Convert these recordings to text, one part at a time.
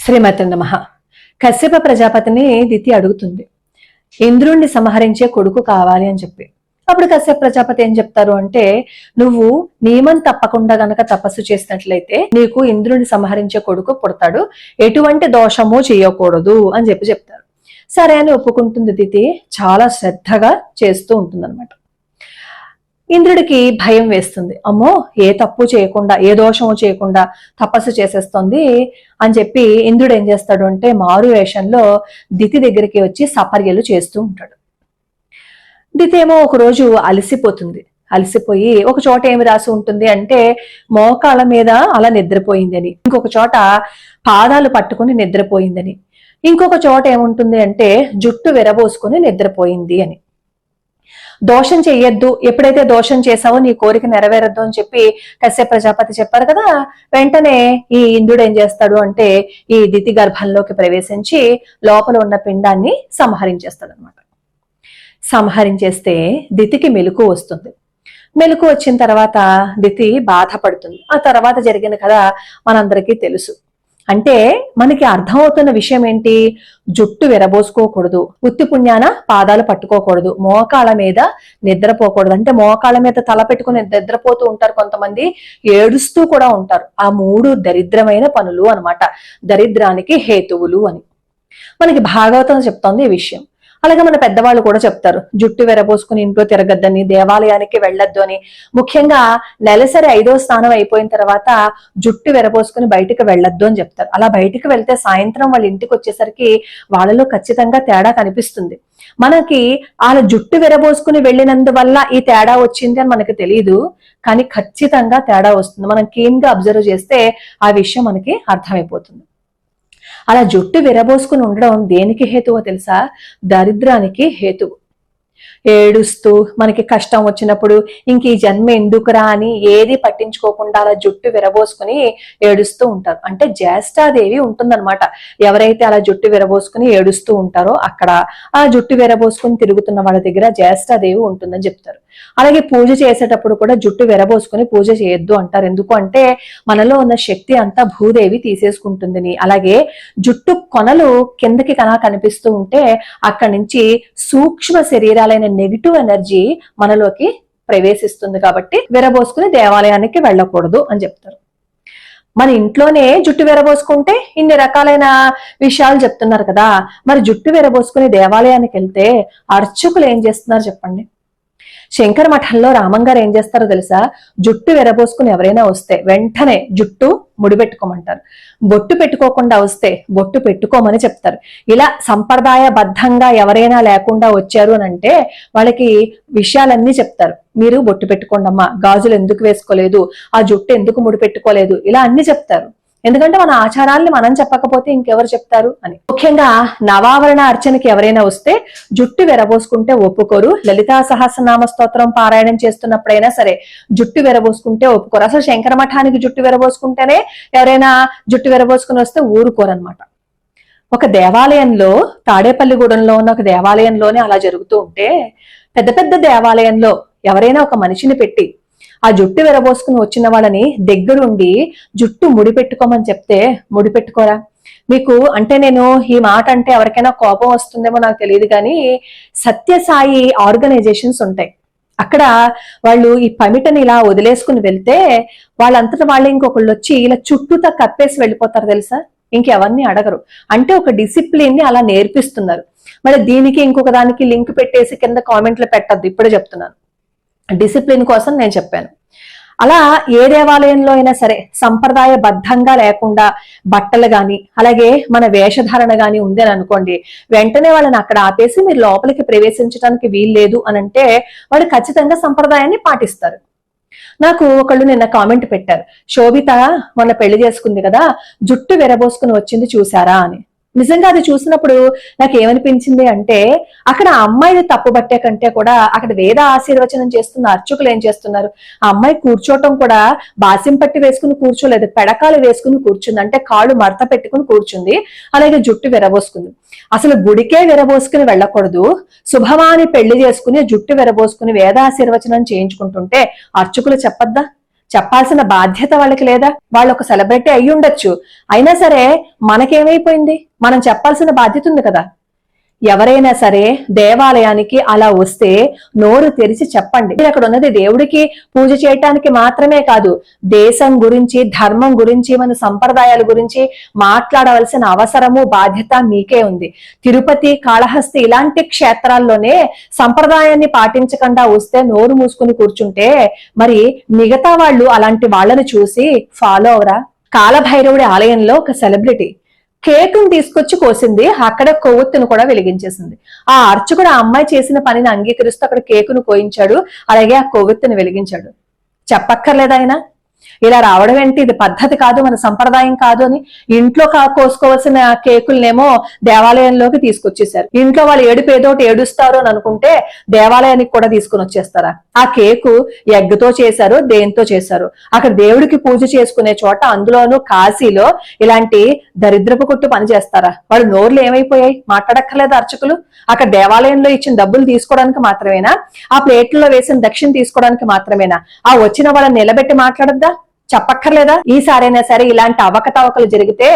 శ్రీమతి నమః. కశ్యప ప్రజాపతిని దితి అడుగుతుంది, ఇంద్రుణ్ణి సంహరించే కొడుకు కావాలి అని చెప్పి. అప్పుడు కశ్యప ప్రజాపతి ఏం చెప్తారు అంటే, నువ్వు నియమం తప్పకుండా గనక తపస్సు చేసినట్లయితే నీకు ఇంద్రుణ్ణి సంహరించే కొడుకు పుడతాడు, ఎటువంటి దోషము చేయకూడదు అని చెప్తారు. సరే అని ఒప్పుకుంటుంది దితి. చాలా శ్రద్ధగా చేస్తూ ఉంటుంది. ఇంద్రుడికి భయం వేస్తుంది. అమ్మో, ఏ తప్పు చేయకుండా, ఏ దోషము చేయకుండా తపస్సు చేసేస్తుంది అని చెప్పి ఇంద్రుడు ఏం చేస్తాడు అంటే, మారు వేషంలో దితి దగ్గరికి వచ్చి సపర్యలు చేస్తూ ఉంటాడు. దితి ఏమో ఒకరోజు అలసిపోతుంది. అలసిపోయి ఒక చోట ఏమి రాసి ఉంటుంది అంటే, మోకాళ్ళ మీద అలా నిద్రపోయిందని, ఇంకొక చోట పాదాలు పట్టుకుని నిద్రపోయిందని, ఇంకొక చోట ఏముంటుంది అంటే జుట్టు విరబోసుకుని నిద్రపోయింది అని. దోషం చెయ్యొద్దు, ఎప్పుడైతే దోషం చేసావో నీ కోరిక నెరవేరద్దు అని చెప్పి కశ్యప ప్రజాపతి చెప్పారు కదా. వెంటనే ఈ ఇంద్రుడు ఏం చేస్తాడు అంటే, ఈ దితి గర్భంలోకి ప్రవేశించి లోపల ఉన్న పిండాన్ని సంహరించేస్తాడు అనమాట. సంహరించేస్తే దితికి మెలకు వస్తుంది. మెలకు వచ్చిన తర్వాత దితి బాధపడుతుంది. ఆ తర్వాత జరిగిన కథ మనందరికీ తెలుసు. అంటే మనకి అర్థమవుతున్న విషయం ఏంటి? జుట్టు విరబోసుకోకూడదు, ఉత్తి పుణ్యాన పాదాలు పట్టుకోకూడదు, మోకాళ్ళ మీద నిద్రపోకూడదు. అంటే మోకాళ్ళ మీద తల పెట్టుకుని నిద్రపోతూ ఉంటారు కొంతమంది, ఏడుస్తూ కూడా ఉంటారు. ఆ 3 దరిద్రమైన పనులు అన్నమాట, దరిద్రానికి హేతువులు అని మనకి భాగవతం చెప్తోంది ఈ విషయం. అలాగే మన పెద్దవాళ్ళు కూడా చెప్తారు, జుట్టు విరబోసుకుని ఇంట్లో తిరగద్దని, దేవాలయానికి వెళ్ళొద్దు అని. ముఖ్యంగా నెలసరి 5వ స్నానం అయిపోయిన తర్వాత జుట్టు విరబోసుకుని బయటికి వెళ్ళొద్దు అని చెప్తారు. అలా బయటికి వెళ్తే సాయంత్రం వాళ్ళ ఇంటికి వచ్చేసరికి వాళ్ళలో ఖచ్చితంగా తేడా కనిపిస్తుంది. మనకి వాళ్ళ జుట్టు విరబోసుకుని వెళ్ళినందువల్ల ఈ తేడా వచ్చింది అని మనకి తెలియదు, కానీ ఖచ్చితంగా తేడా వస్తుంది. మనం కీన్ గా అబ్జర్వ్ చేస్తే ఆ విషయం మనకి అర్థమైపోతుంది. అలా జుట్టు విరబోసుకుని ఉండడం దేనికి హేతువో తెలుసా? దరిద్రానికి హేతువు. ఏడుస్తూ మనకి కష్టం వచ్చినప్పుడు ఇంక ఈ జన్మ ఎందుకురా అని ఏది పట్టించుకోకుండా అలా జుట్టు విరబోసుకుని ఏడుస్తూ ఉంటారు. అంటే జ్యేష్ఠాదేవి ఉంటుందన్నమాట. ఎవరైతే అలా జుట్టు విరబోసుకుని ఏడుస్తూ ఉంటారో అక్కడ ఆ జుట్టు విరబోసుకుని తిరుగుతున్న వాళ్ళ దగ్గర జ్యేష్ఠాదేవి ఉంటుందని చెప్తారు. అలాగే పూజ చేసేటప్పుడు కూడా జుట్టు విరబోసుకుని పూజ చేయొద్దు అంటారు. ఎందుకు అంటే మనలో ఉన్న శక్తి అంతా భూదేవి తీసేసుకుంటుందని. అలాగే జుట్టు కొనలు కిందకి కనిపిస్తూ ఉంటే అక్కడి నుంచి సూక్ష్మ శరీరాలైన నెగిటివ్ ఎనర్జీ మనలోకి ప్రవేశిస్తుంది. కాబట్టి విరబోసుకుని దేవాలయానికి వెళ్ళకూడదు అని చెప్తారు. మన ఇంట్లోనే జుట్టు విరబోసుకుంటే ఇన్ని రకాలైన విషయాలు చెప్తున్నారు కదా. మరి జుట్టు విరబోసుకుని దేవాలయానికి వెళ్తే అర్చకులు ఏం చేస్తున్నారు చెప్పండి? శంకర మఠంలో రామంగారు ఏం చేస్తారో తెలుసా? జుట్టు విరబోసుకుని ఎవరైనా వస్తే వెంటనే జుట్టు ముడిపెట్టుకోమంటారు. బొట్టు పెట్టుకోకుండా వస్తే బొట్టు పెట్టుకోమని చెప్తారు. ఇలా సంప్రదాయబద్ధంగా ఎవరైనా లేకుండా వచ్చారు అని అంటే వాళ్ళకి విషయాలన్నీ చెప్తారు. మీరు బొట్టు పెట్టుకోండమ్మా, గాజులు ఎందుకు వేసుకోలేదు, ఆ జుట్టు ఎందుకు ముడిపెట్టుకోలేదు, ఇలా అన్ని చెప్తారు. ఎందుకంటే మన ఆచారాల్ని మనం చెప్పకపోతే ఇంకెవరు చెప్తారు అని. ముఖ్యంగా నవావరణ అర్చనకి ఎవరైనా వస్తే జుట్టు విరబోసుకుంటే ఒప్పుకోరు. లలితా సహస్రనామ స్తోత్రం పారాయణం చేస్తున్నప్పుడైనా సరే జుట్టు విరబోసుకుంటే ఒప్పుకోరు. అసలు శంకర మఠానికి జుట్టు విరబోసుకుంటేనే ఎవరైనా జుట్టు విరబోసుకుని వస్తే ఊరుకోరనమాట. ఒక దేవాలయంలో, తాడేపల్లిగూడెంలో ఉన్న ఒక దేవాలయంలోనే అలా జరుగుతూ ఉంటే, పెద్ద పెద్ద దేవాలయంలో ఎవరైనా ఒక మనిషిని పెట్టి ఆ జుట్టు విరబోసుకుని వచ్చిన వాళ్ళని దగ్గరుండి జుట్టు ముడిపెట్టుకోమని చెప్తే ముడిపెట్టుకోరా? మీకు అంటే నేను ఈ మాట అంటే ఎవరికైనా కోపం వస్తుందేమో నాకు తెలియదు, కానీ సత్యసాయి ఆర్గనైజేషన్స్ ఉంటాయి. అక్కడ వాళ్ళు ఈ పమిటని ఇలా వదిలేసుకుని వెళ్తే వాళ్ళంతటా వాళ్ళు ఇంకొకళ్ళు వచ్చి ఇలా చుట్టూతా కప్పేసి వెళ్ళిపోతారు తెలుసా. ఇంకెవరిని అడగరు. అంటే ఒక డిసిప్లిన్ ని అలా నేర్పిస్తున్నారు. మరి దీనికి ఇంకొక దానికి లింక్ పెట్టేసి కింద కామెంట్లు పెట్టద్దు, ఇప్పుడే చెప్తున్నాను. డిసిప్లిన్ కోసం నేను చెప్పాను. అలా ఏ దేవాలయంలో అయినా సరే సంప్రదాయబద్ధంగా లేకుండా బట్టలు గాని అలాగే మన వేషధారణ గాని ఉంది అని అనుకోండి, వెంటనే వాళ్ళని అక్కడ ఆపేసి మీరు లోపలికి ప్రవేశించడానికి వీల్లేదు అని అంటే వాళ్ళు ఖచ్చితంగా సంప్రదాయాన్ని పాటిస్తారు. నాకు ఒకళ్ళు నిన్న కామెంట్ పెట్టారు, శోభిత మొన్న పెళ్లి చేసుకుంది కదా, జుట్టు విరబోసుకుని వచ్చింది చూసారా అని. నిజంగా అది చూసినప్పుడు నాకు ఏమనిపించింది అంటే, అక్కడ ఆ అమ్మాయిని తప్పుబట్టే కంటే కూడా అక్కడ వేద ఆశీర్వచనం చేస్తున్న అర్చకులు ఏం చేస్తున్నారు? ఆ అమ్మాయి కూర్చోటం కూడా బాసిం పట్టి వేసుకుని కూర్చోలేదు, పెడకాలు వేసుకుని కూర్చుంది. అంటే కాళ్ళు మడత పెట్టుకుని కూర్చుంది. అలాగే జుట్టు విరబోసుకుంది. అసలు గుడికే విరబోసుకుని వెళ్ళకూడదు, శుభమాని పెళ్లి చేసుకుని జుట్టు విరబోసుకుని వేదాశీర్వచనం చేయించుకుంటుంటే అర్చకులు చెప్పద్దా? చెప్పాల్సిన బాధ్యత వాళ్ళకి లేదా? వాళ్ళు ఒక సెలబ్రిటీ అయి ఉండొచ్చు, అయినా సరే మనకేమైపోయింది? మనం చెప్పాల్సిన బాధ్యత ఉంది కదా. ఎవరైనా సరే దేవాలయానికి అలా వస్తే నోరు తెరిచి చెప్పండి. మీరు అక్కడ ఉన్నది దేవుడికి పూజ చేయటానికి మాత్రమే కాదు, దేశం గురించి, ధర్మం గురించి, మన సంప్రదాయాల గురించి మాట్లాడవలసిన అవసరము, బాధ్యత మీకే ఉంది. తిరుపతి, కాళహస్తి ఇలాంటి క్షేత్రాల్లోనే సంప్రదాయాన్ని పాటించకుండా వస్తే నోరు మూసుకుని కూర్చుంటే మరి మిగతా వాళ్ళు అలాంటి వాళ్ళని చూసి ఫాలో అవరా? కాలభైరవుడి ఆలయంలో ఒక సెలబ్రిటీ కేకును తీసుకొచ్చి కోసింది, అక్కడ కొవ్వొత్తును కూడా వెలిగించేసింది. ఆ అర్చకుడు ఆ అమ్మాయి చేసిన పనిని అంగీకరిస్తూ అక్కడ కేకును కోయించాడు, అలాగే ఆ కొవ్వొత్తును వెలిగించాడు. చెప్పక్కర్లేదు ఆయన ఇలా రావడం ఏంటి? ఇది పద్ధతి కాదు, మన సంప్రదాయం కాదు అని ఇంట్లో కోసుకోవాల్సిన కేకులనేమో దేవాలయంలోకి తీసుకొచ్చేసారు. ఇంట్లో వాళ్ళు ఏడుపేదోటి ఏడుస్తారు అని అనుకుంటే దేవాలయానికి కూడా తీసుకుని వచ్చేస్తారా? ఆ కేకు ఎగ్గుతో చేశారు, దేంతో చేశారు? అక్కడ దేవుడికి పూజ చేసుకునే చోట, అందులోనూ కాశీలో ఇలాంటి దరిద్రపు కొట్టు పని చేస్తారా? వాళ్ళు నోర్లు ఏమైపోయాయి? మాట్లాడక్కర్లేదు అర్చకులు. అక్కడ దేవాలయంలో ఇచ్చిన డబ్బులు తీసుకోవడానికి మాత్రమేనా? ఆ ప్లేట్లలో వేసిన దక్షిణ తీసుకోవడానికి మాత్రమేనా? ఆ వచ్చిన వాళ్ళని నిలబెట్టి మాట్లాడద్దా? చెప్పక్కర్లేదా? ఈసారైనా సరే ఇలాంటి అవకతవకలు జరిగితే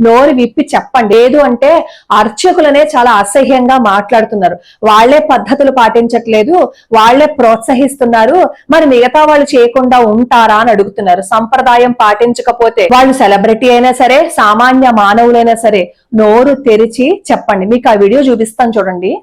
నోరు విప్పి చెప్పండి. లేదు అంటే అర్చకులనే చాలా అసహ్యంగా మాట్లాడుతున్నారు, వాళ్లే పద్ధతులు పాటించట్లేదు, వాళ్లే ప్రోత్సహిస్తున్నారు, మరి మిగతా వాళ్ళు చేయకుండా ఉంటారా అని అడుగుతున్నారు. సంప్రదాయం పాటించకపోతే వాళ్ళు సెలబ్రిటీ అయినా సరే, సామాన్య మానవులైనా సరే నోరు తెరిచి చెప్పండి. మీకు ఆ వీడియో చూపిస్తాను చూడండి.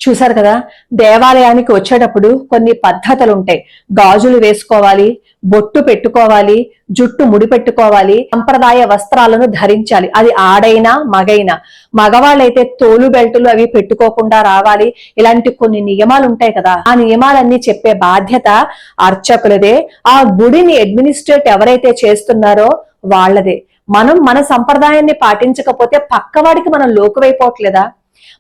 చూసారు కదా, దేవాలయానికి వచ్చేటప్పుడు కొన్ని పద్ధతులు ఉంటాయి. గాజులు వేసుకోవాలి, బొట్టు పెట్టుకోవాలి, జుట్టు ముడి పెట్టుకోవాలి, సంప్రదాయ వస్త్రాలను ధరించాలి. అది ఆడైనా మగైనా. మగవాళ్ళైతే తోలు బెల్టులు అవి పెట్టుకోకుండా రావాలి. ఇలాంటి కొన్ని నియమాలు ఉంటాయి కదా, ఆ నియమాలన్నీ చెప్పే బాధ్యత అర్చకులదే. ఆ గుడిని అడ్మినిస్ట్రేట్ ఎవరైతే చేస్తున్నారో వాళ్ళదే. మనం మన సంప్రదాయాన్ని పాటించకపోతే పక్కవాడికి మనం లోకువైపోవట్లేదా?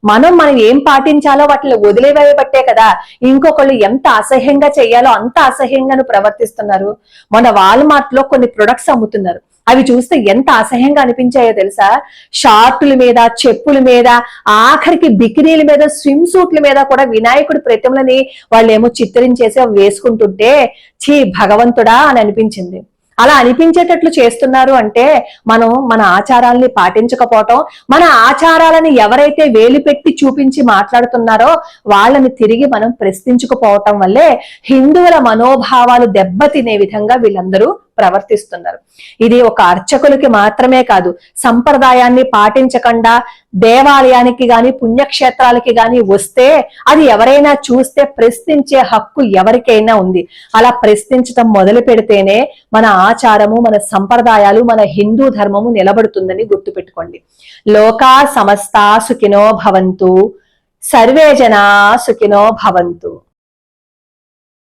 మనం ఏం పాటించాలో వాటిని వదిలేవేయబట్టే కదా ఇంకొకళ్ళు ఎంత అసహ్యంగా చెయ్యాలో అంత అసహ్యంగా ప్రవర్తిస్తున్నారు. మొన్న వాల్మార్ట్ లో కొన్ని ప్రొడక్ట్స్ అమ్ముతున్నారు, అవి చూస్తే ఎంత అసహ్యంగా అనిపించాయో తెలుసా? షార్టుల మీద, చెప్పుల మీద, ఆఖరికి బికినీల మీద, స్విమ్ సూట్ల మీద కూడా వినాయకుడి ప్రతిమలని వాళ్ళేమో చిత్రించేసి వేసుకుంటుంటే ఛీ భగవంతుడా అని అనిపించింది. అలా అనిపించేటట్లు చేస్తున్నారు అంటే మనం మన ఆచారాల్ని పాటించకపోవటం, మన ఆచారాలని ఎవరైతే వేలు పెట్టి చూపించి మాట్లాడుతున్నారో వాళ్ళని తిరిగి మనం ప్రశ్నించుకుపోవటం వల్లే హిందువుల మనోభావాలు దెబ్బతినే విధంగా వీళ్ళందరూ ప్రవర్తిస్తున్నారు. ఇది ఒక అర్చకులకి మాత్రమే కాదు, సంప్రదాయాన్ని పాటించకుండా దేవాలయానికి గాని పుణ్యక్షేత్రాలకి గాని వస్తే అది ఎవరైనా చూస్తే ప్రశ్నించే హక్కు ఎవరికైనా ఉంది. అలా ప్రశ్నించటం మొదలు పెడితేనే మన ఆచారము, మన సంప్రదాయాలు, మన హిందూ ధర్మము నిలబడుతుందని గుర్తుపెట్టుకోండి. లోకా సమస్తా సుఖినో భవంతు, సర్వే జనా సుఖినో భవంతు.